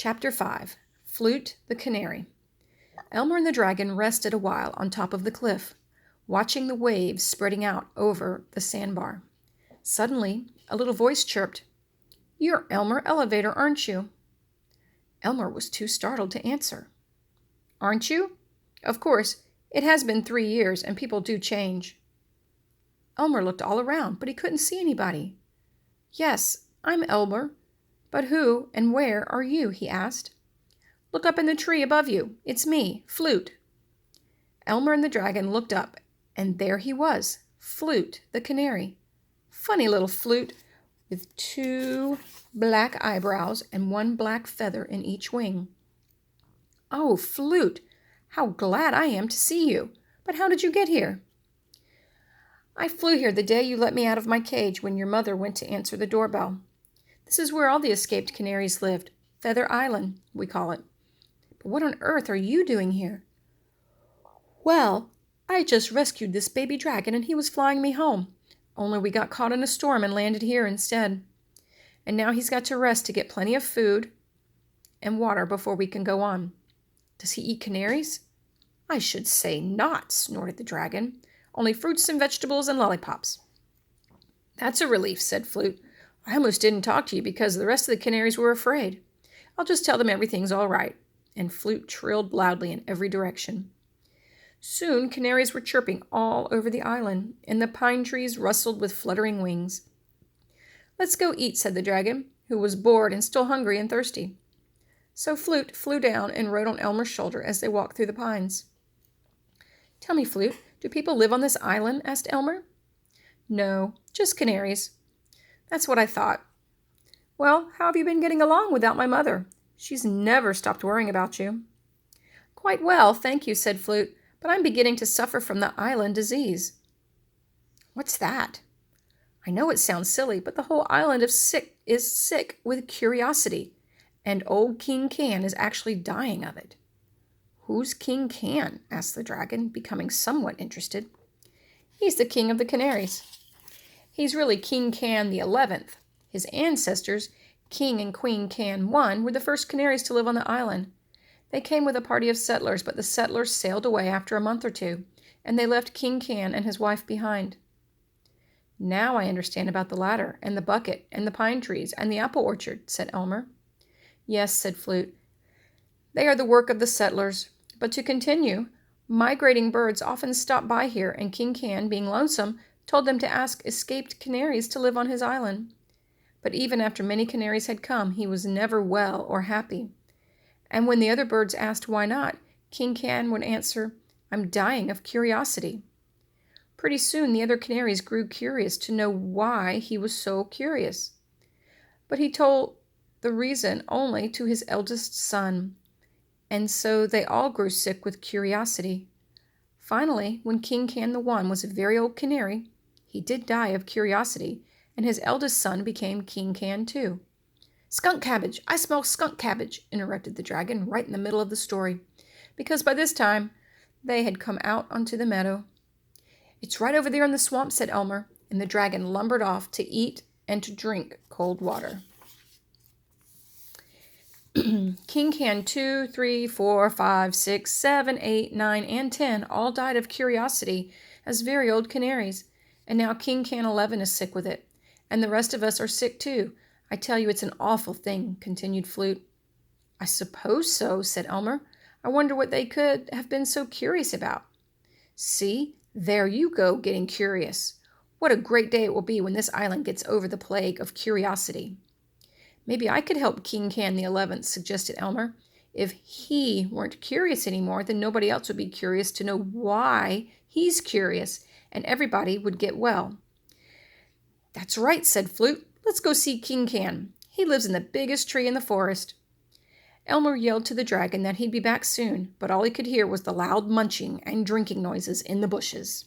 Chapter 5. Flute the Canary. Elmer and the dragon rested a while on top of the cliff, watching the waves spreading out over the sandbar. Suddenly, a little voice chirped, "You're Elmer Elevator, aren't you?" Elmer was too startled to answer. "Aren't you? Of course, it has been 3 years, and people do change." Elmer looked all around, but he couldn't see anybody. "Yes, I'm Elmer, but who and where are you?" he asked. "Look up in the tree above you. It's me, Flute." Elmer and the dragon looked up, and there he was, Flute the canary. Funny little Flute, with 2 black eyebrows and 1 black feather in each wing. "Oh, Flute, how glad I am to see you. But how did you get here?" "I flew here the day you let me out of my cage when your mother went to answer the doorbell. This is where all the escaped canaries lived. Feather Island, we call it. But what on earth are you doing here?" "Well, I just rescued this baby dragon and he was flying me home. Only we got caught in a storm and landed here instead. And now he's got to rest to get plenty of food and water before we can go on." "Does he eat canaries?" "I should say not," snorted the dragon. "Only fruits and vegetables and lollipops." "That's a relief," said Flute. "I almost didn't talk to you because the rest of the canaries were afraid. I'll just tell them everything's all right." And Flute trilled loudly in every direction. Soon canaries were chirping all over the island, and the pine trees rustled with fluttering wings. "Let's go eat," said the dragon, who was bored and still hungry and thirsty. So Flute flew down and rode on Elmer's shoulder as they walked through the pines. "Tell me, Flute, do people live on this island?" asked Elmer. "No, just canaries." "That's what I thought. Well, how have you been getting along without my mother? She's never stopped worrying about you." "Quite well, thank you," said Flute, "but I'm beginning to suffer from the island disease." "What's that?" "I know it sounds silly, but the whole island is sick with curiosity, and old King Can is actually dying of it." "Who's King Can?" asked the dragon, becoming somewhat interested. "He's the king of the canaries. He's really King Can the 11th. His ancestors, King and Queen Can I, were the first canaries to live on the island. They came with a party of settlers, but the settlers sailed away after a month or 2, and they left King Can and his wife behind." "Now I understand about the ladder, and the bucket, and the pine trees, and the apple orchard," said Elmer. "Yes," said Flute. "They are the work of the settlers. But to continue, migrating birds often stop by here, and King Can, being lonesome, told them to ask escaped canaries to live on his island. But even after many canaries had come, he was never well or happy. And when the other birds asked why not, King Can would answer, 'I'm dying of curiosity.' Pretty soon the other canaries grew curious to know why he was so curious. But he told the reason only to his eldest son, and so they all grew sick with curiosity. Finally, when King Can I was a very old canary, he did die of curiosity, and his eldest son became King Can too." "Skunk cabbage! I smell skunk cabbage!" interrupted the dragon right in the middle of the story, because by this time they had come out onto the meadow. "It's right over there in the swamp," said Elmer, and the dragon lumbered off to eat and to drink cold water. King Can 2, 3, 4, 5, 6, 7, 8, 9, and 10 all died of curiosity as very old canaries, and now King Can 11 is sick with it, and the rest of us are sick too. I tell you, it's an awful thing," continued Flute. "I suppose so," said Elmer. "I wonder what they could have been so curious about." "See, there you go, getting curious. What a great day it will be when this island gets over the plague of curiosity." "Maybe I could help King Can the 11th, suggested Elmer. "If he weren't curious anymore, then nobody else would be curious to know why he's curious, and everybody would get well." "That's right," said Flute. "Let's go see King Can. He lives in the biggest tree in the forest." Elmer yelled to the dragon that he'd be back soon, but all he could hear was the loud munching and drinking noises in the bushes.